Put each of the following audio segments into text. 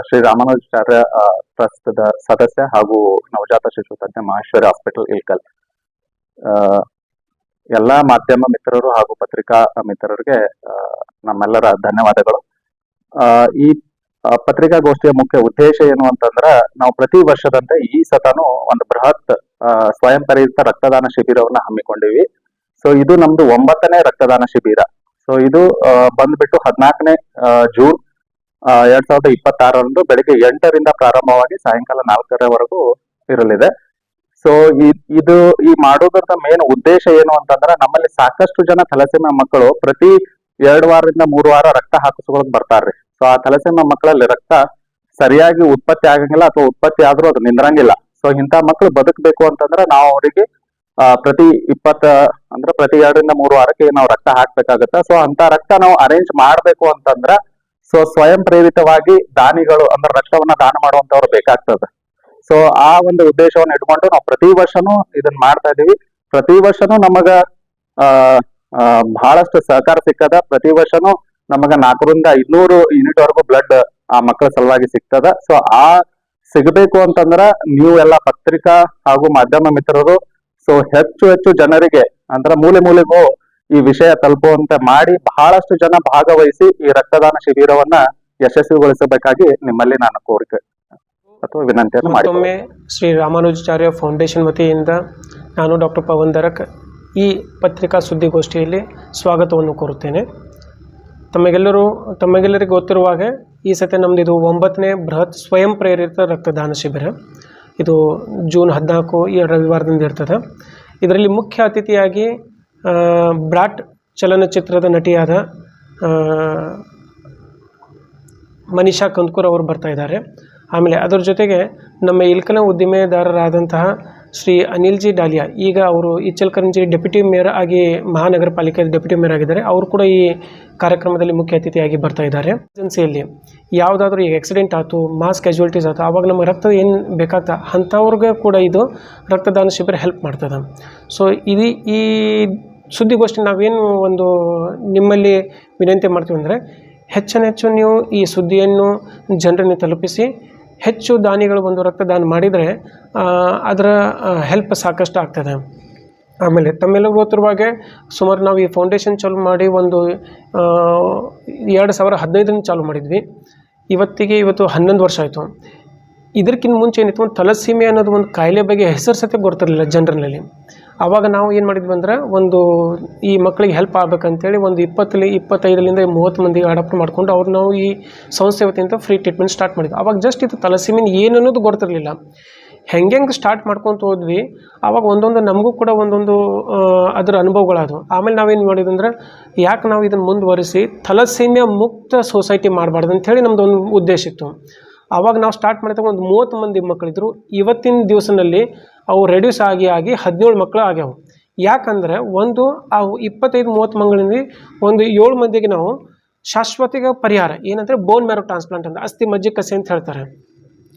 ಶ್ರೀ ರಾಮಾನುಜಾಚಾರ್ಯ ಟ್ರಸ್ಟ್ದ ಸದಸ್ಯ ಹಾಗೂ ನವಜಾತ ಶಿಶು ತಜ್ಞ ಮಹೇಶ್ವರಿ ಹಾಸ್ಪಿಟಲ್ ಇಳಕಲ್. ಎಲ್ಲಾ ಮಾಧ್ಯಮ ಮಿತ್ರರು ಹಾಗೂ ಪತ್ರಿಕಾ ಮಿತ್ರರಿಗೆ ನಮ್ಮೆಲ್ಲರ ಧನ್ಯವಾದಗಳು. ಈ ಪತ್ರಿಕಾಗೋಷ್ಠಿಯ ಮುಖ್ಯ ಉದ್ದೇಶ ಏನು ಅಂತಂದ್ರ, ನಾವು ಪ್ರತಿ ವರ್ಷದಂತೆ ಈ ಸತನು ಒಂದು ಬೃಹತ್ ಸ್ವಯಂ ಪ್ರೇರಿತ ರಕ್ತದಾನ ಶಿಬಿರವನ್ನ ಹಮ್ಮಿಕೊಂಡಿವಿ. ಸೊ ಇದು ನಮ್ದು 9ನೇ ರಕ್ತದಾನ ಶಿಬಿರ. ಸೊ ಇದು ಬಂದ್ಬಿಟ್ಟು 14ನೇ ಜೂನ್ 2026ರಂದು ಬೆಳಿಗ್ಗೆ 8ರಿಂದ ಪ್ರಾರಂಭವಾಗಿ ಸಾಯಂಕಾಲ 4ರವರೆಗೂ ಇರಲಿದೆ. ಸೊ ಇದು ಮಾಡೋದ್ರದ ಮೇನ್ ಉದ್ದೇಶ ಏನು ಅಂತಂದ್ರೆ, ನಮ್ಮಲ್ಲಿ ಸಾಕಷ್ಟು ಜನ ಥಲಸೆಮಿಯಾ ಮಕ್ಕಳು ಪ್ರತಿ 2 ವಾರದಿಂದ 3 ವಾರ ರಕ್ತ ಹಾಕಿಸ್ಕೊಳಕ್ ಬರ್ತಾರ್ರಿ. ಸೊ ಆ ಥಲಸೆಮಿಯಾ ಮಕ್ಕಳಲ್ಲಿ ರಕ್ತ ಸರಿಯಾಗಿ ಉತ್ಪತ್ತಿ ಆಗಂಗಿಲ್ಲ, ಅಥವಾ ಉತ್ಪತ್ತಿ ಆದ್ರೂ ಅದು ನಿಂದ್ರಂಗಿಲ್ಲ. ಸೊ ಇಂಥ ಮಕ್ಕಳು ಬದುಕಬೇಕು ಅಂತಂದ್ರೆ ನಾವು ಅವರಿಗೆ ಪ್ರತಿ 2ರಿಂದ 3 ವಾರಕ್ಕೆ ನಾವು ರಕ್ತ ಹಾಕ್ಬೇಕಾಗತ್ತೆ. ಸೊ ಅಂತ ರಕ್ತ ನಾವು ಅರೇಂಜ್ ಮಾಡ್ಬೇಕು ಅಂತಂದ್ರ ಸೊ ಸ್ವಯಂ ಪ್ರೇರಿತವಾಗಿ ದಾನಿಗಳು ಅಂದ್ರೆ ರಕ್ತವನ್ನ ದಾನ ಮಾಡುವಂತವ್ರು ಬೇಕಾಗ್ತದೆ. ಸೊ ಆ ಒಂದು ಉದ್ದೇಶವನ್ನು ಇಟ್ಕೊಂಡು ನಾವು ಪ್ರತಿ ವರ್ಷನೂ ಇದನ್ನ ಮಾಡ್ತಾ ಇದೀವಿ. ಪ್ರತಿ ವರ್ಷನೂ ನಮಗ ಬಹಳಷ್ಟು ಸಹಕಾರ ಸಿಕ್ಕದ. ಪ್ರತಿ ವರ್ಷನೂ ನಮಗ 400ರಿಂದ 500 ಯೂನಿಟ್ ವರೆಗೂ ಬ್ಲಡ್ ಆ ಮಕ್ಕಳ ಸಲುವಾಗಿ ಸಿಗ್ತದ. ಸೊ ಆ ಸಿಗಬೇಕು ಅಂತಂದ್ರ ನೀವು ಎಲ್ಲ ಪತ್ರಿಕಾ ಹಾಗೂ ಮಾಧ್ಯಮ ಮಿತ್ರರು ಸೊ ಹೆಚ್ಚು ಜನರಿಗೆ ಅಂದ್ರೆ ಮೂಲೆಗೂ ಈ ವಿಷಯ ತಲುಪುವಂತೆ ಮಾಡಿ ಬಹಳಷ್ಟು ಜನ ಭಾಗವಹಿಸಿ ಈ ರಕ್ತದಾನ ಶಿಬಿರವನ್ನ ಯಶಸ್ವಿಗೊಳಿಸಬೇಕಾಗಿ ನಿಮ್ಮಲ್ಲಿ ನಾನು ಕೋರಿಕೆ ಅಥವಾ ವಿನಂತಿಯನ್ನು ಮಾಡಿ. ಶ್ರೀ ರಾಮಾನುಜಾಚಾರ್ಯ ಫೌಂಡೇಶನ್ ವತಿಯಿಂದ ನಾನು ಡಾಕ್ಟರ್ ಪವನ್ ದರಕ್ ಈ ಪತ್ರಿಕಾ ಸುದ್ದಿಗೋಷ್ಠಿಯಲ್ಲಿ ಸ್ವಾಗತವನ್ನು ಕೋರುತ್ತೇನೆ. ತಮಗೆಲ್ಲರಿಗೂ ಗೊತ್ತಿರುವ ಹಾಗೆ ಈ ಸತಿ ನಮ್ಮದು ಇದು 9ನೇ ಬೃಹತ್ ಸ್ವಯಂ ಪ್ರೇರಿತ ರಕ್ತದಾನ ಶಿಬಿರ. ಇದು ಜೂನ್ 14 ಈ ರವಿವಾರದಿಂದ ಇರ್ತದೆ. ಇದರಲ್ಲಿ ಮುಖ್ಯ ಅತಿಥಿಯಾಗಿ ಬ್ರಾಟ್ ಚಲನಚಿತ್ರದ ನಟಿಯಾದ ಮನಿಷಾ ಕಂದ್ಕೂರ್ ಅವರು ಬರ್ತಾ ಇದ್ದಾರೆ. ಆಮೇಲೆ ಅದರ ಜೊತೆಗೆ ನಮ್ಮ ಇಳಕಲ್ನ ಉದ್ದಿಮೆದಾರರಾದಂತಹ ಶ್ರೀ ಅನಿಲ್ ಜಿ ಡಾಲಿಯಾ, ಈಗ ಅವರು ಇಚಲಕರಂಜಿ ಡೆಪ್ಯೂಟಿ ಮೇಯರ್ ಆಗಿ ಮಹಾನಗರ ಪಾಲಿಕೆ ಡೆಪ್ಯೂಟಿ ಮೇಯರ್ ಆಗಿದ್ದಾರೆ. ಅವರು ಕೂಡ ಈ ಕಾರ್ಯಕ್ರಮದಲ್ಲಿ ಮುಖ್ಯ ಅತಿಥಿಯಾಗಿ ಬರ್ತಾ ಇದ್ದಾರೆ. ಎಮರ್ಜೆನ್ಸಿಯಲ್ಲಿ ಯಾವುದಾದ್ರೂ ಈಗ ಆಕ್ಸಿಡೆಂಟ್ ಆಯಿತು, ಮಾಸ್ ಕ್ಯಾಶುಯಾಲಿಟೀಸ್ ಆಯಿತು, ಆವಾಗ ನಮಗೆ ರಕ್ತ ಏನು ಬೇಕಾಗ್ತದೆ ಅಂಥವ್ರಿಗೆ ಕೂಡ ಇದು ರಕ್ತದಾನ ಶಿಬಿರ ಹೆಲ್ಪ್ ಮಾಡ್ತದೆ. ಸೊ ಈ ಸುದ್ದಿಗೋಷ್ಠಿ ನಾವೇನು ಒಂದು ನಿಮ್ಮಲ್ಲಿ ವಿನಂತಿ ಮಾಡ್ತೀವಿ ಅಂದರೆ, ಹೆಚ್ಚು ನೀವು ಈ ಸುದ್ದಿಯನ್ನು ಜನರನ್ನು ತಲುಪಿಸಿ ಹೆಚ್ಚು ದಾನಿಗಳು ಬಂದು ರಕ್ತದಾನ ಮಾಡಿದರೆ ಅದರ ಹೆಲ್ಪ್ ಸಾಕಷ್ಟು ಆಗ್ತದೆ. ಆಮೇಲೆ ತಮ್ಮೆಲ್ಲರಿಗೂ ಗೊತ್ತಿರುವಾಗೆ ಸುಮಾರು ನಾವು ಈ ಫೌಂಡೇಶನ್ ಚಾಲೂ ಮಾಡಿ ಒಂದು 2015ರಿಂದ ಚಾಲೂ ಮಾಡಿದ್ವಿ. ಇವತ್ತು 11 ವರ್ಷ ಆಯಿತು. ಇದಕ್ಕಿಂತ ಮುಂಚೆ ಏನಿತ್ತು, ಒಂದು ಥಲಸೀಮಿಯಾ ಅನ್ನೋದು ಒಂದು ಕಾಯಿಲೆ ಬಗ್ಗೆ ಹೆಸರು ಸತ್ಯ ಗೊತ್ತಿರಲಿಲ್ಲ ಜನರಲ್ಲಿ. ಆವಾಗ ನಾವು ಏನು ಮಾಡಿದ್ವಿ ಅಂದ್ರೆ, ಒಂದು ಈ ಮಕ್ಕಳಿಗೆ ಹೆಲ್ಪ್ ಆಗ್ಬೇಕಂತೇಳಿ ಒಂದು 25ರಿಂದ 30 ಮಂದಿ ಅಡಾಪ್ಟ್ ಮಾಡ್ಕೊಂಡು ಅವ್ರು ನಾವು ಈ ಸಂಸ್ಥೆ ವತಿಯಿಂದ ಫ್ರೀ ಟ್ರೀಟ್ಮೆಂಟ್ ಸ್ಟಾರ್ಟ್ ಮಾಡಿದ್ವಿ. ಆವಾಗ ಜಸ್ಟ್ ಇದು ಥಲಸೀಮಿಯಾ ಏನು ಅನ್ನೋದು ಗೊತ್ತಿರಲಿಲ್ಲ. ಹೆಂಗೆ ಸ್ಟಾರ್ಟ್ ಮಾಡ್ಕೊತ ಹೋದ್ವಿ. ಆವಾಗ ಒಂದೊಂದು ನಮಗೂ ಕೂಡ ಒಂದೊಂದು ಅದರ ಅನುಭವಗಳಾದವು. ಆಮೇಲೆ ನಾವೇನು ಮಾಡಿದ್ವಿ ಅಂದ್ರೆ, ಯಾಕೆ ನಾವು ಇದನ್ನು ಮುಂದುವರಿಸಿ ಥಲಸೀಮಿಯಾ ಮುಕ್ತ ಸೊಸೈಟಿ ಮಾಡಬಾರ್ದು ಅಂಥೇಳಿ ನಮ್ಮದು ಒಂದು ಉದ್ದೇಶ ಇತ್ತು. ಆವಾಗ ನಾವು ಸ್ಟಾರ್ಟ್ ಮಾಡಿದಾಗ ಒಂದು 30 ಮಂದಿ ಮಕ್ಕಳಿದ್ರು. ಇವತ್ತಿನ ದಿವಸದಲ್ಲಿ ಅವು ರೆಡ್ಯೂಸ್ ಆಗಿ 17 ಮಕ್ಕಳು ಆಗ್ಯಾವು. ಯಾಕಂದರೆ ಒಂದು ಆ 25-30 ಮಕ್ಕಳಿಂದ ಒಂದು 7 ಮಂದಿಗೆ ನಾವು ಶಾಶ್ವತಿಕ ಪರಿಹಾರ ಏನಂದರೆ ಬೋನ್ ಮ್ಯಾರೋ ಟ್ರಾನ್ಸ್ಪ್ಲಾಂಟ್ ಅಂತ, ಅಸ್ಥಿ ಮಜ್ಜೆ ಕಸಿ ಅಂತ ಹೇಳ್ತಾರೆ,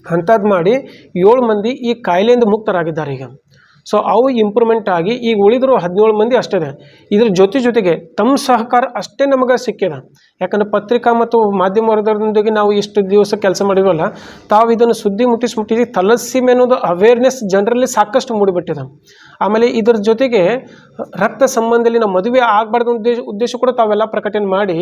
ಅಂಥದ್ದು ಮಾಡಿ 7 ಮಂದಿ ಈ ಕಾಯಿಲೆಯಿಂದ ಮುಕ್ತರಾಗಿದ್ದಾರೆ ಈಗ. ಸೊ ಅವು ಇಂಪ್ರೂವ್ಮೆಂಟ್ ಆಗಿ ಈಗ ಉಳಿದ್ರು 17 ಮಂದಿ ಅಷ್ಟೇ. ಇದ್ರ ಜೊತೆಗೆ ತಮ್ಮ ಸಹಕಾರ ಅಷ್ಟೇ ನಮಗೆ ಸಿಕ್ಕಿದೆ. ಯಾಕಂದರೆ ಪತ್ರಿಕಾ ಮತ್ತು ಮಾಧ್ಯಮ ವರ್ಗದೊಂದಿಗೆ ನಾವು ಇಷ್ಟು ದಿವಸ ಕೆಲಸ ಮಾಡಿದ್ವಲ್ಲ, ತಾವು ಇದನ್ನು ಸುದ್ದಿ ಮುಟ್ಟಿಸಿ ಥಲಸೀಮಿಯಾ ಅನ್ನೋದು ಅವೇರ್ನೆಸ್ ಜನರಲ್ಲಿ ಸಾಕಷ್ಟು ಮೂಡಿಬಿಟ್ಟಿದೆ. ಆಮೇಲೆ ಇದರ ಜೊತೆಗೆ ರಕ್ತ ಸಂಬಂಧದಲ್ಲಿ ನಾವು ಮದುವೆ ಆಗಬಾರ್ದು ಉದ್ದೇಶ ಕೂಡ ತಾವೆಲ್ಲ ಪ್ರಕಟಣೆ ಮಾಡಿ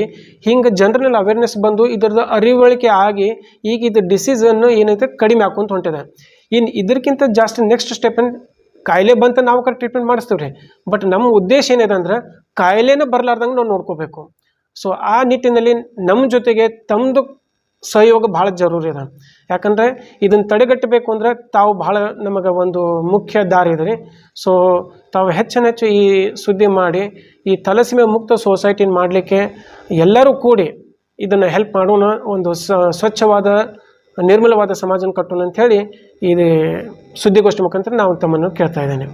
ಹಿಂಗೆ ಜನರಲ್ಲಿ ಅವೇರ್ನೆಸ್ ಬಂದು ಇದರದ ಅರಿವಳಿಕೆ ಆಗಿ ಈಗ ಇದು ಡಿಸೀಸನ್ನು ಏನೈತೆ ಕಡಿಮೆ ಹಾಕೊಂತ ಹೊಂಟಿದೆ. ಇನ್ನು ಇದಕ್ಕಿಂತ ಜಾಸ್ತಿ ನೆಕ್ಸ್ಟ್ ಸ್ಟೆಪ್ ಕಾಯಿಲೆ ಬಂತ ನಾವು ಟ್ರೀಟ್ಮೆಂಟ್ ಮಾಡಿಸ್ತೀವಿ ರೀ. ಬಟ್ ನಮ್ಮ ಉದ್ದೇಶ ಏನಿದೆ ಅಂದ್ರೆ, ಕಾಯಿಲೆನ ಬರಲಾರ್ದಂಗೆ ನಾವು ನೋಡ್ಕೋಬೇಕು. ಸೊ ಆ ನಿಟ್ಟಿನಲ್ಲಿ ನಮ್ಮ ಜೊತೆಗೆ ತಮ್ಮದು ಸಹಯೋಗ ಭಾಳ ಜರೂರಿ ಇದೆ. ಯಾಕಂದರೆ ಇದನ್ನು ತಡೆಗಟ್ಟಬೇಕು ಅಂದರೆ ತಾವು ಭಾಳ ನಮಗೆ ಒಂದು ಮುಖ್ಯ ದಾರಿ ಇದೆ ರೀ. ಸೊ ತಾವು ಹೆಚ್ಚು ಈ ಸುದ್ದಿ ಮಾಡಿ ಈ ಥಲಸೀಮಿಯಾ ಮುಕ್ತ ಸೊಸೈಟಿನ ಮಾಡಲಿಕ್ಕೆ ಎಲ್ಲರೂ ಕೂಡಿ ಇದನ್ನು ಹೆಲ್ಪ್ ಮಾಡೋಣ, ಒಂದು ಸ್ವಚ್ಛವಾದ ನಿರ್ಮಲವಾದ ಸಮಾಜನ ಕಟ್ಟೋಣ ಅಂಥೇಳಿ ಇದು ಸುದ್ದಿಗೋಷ್ಠಿ ಮುಖಾಂತರ ನಾವು ತಮ್ಮನ್ನು ಕೇಳ್ತಾ ಇದ್ದೇನೆ.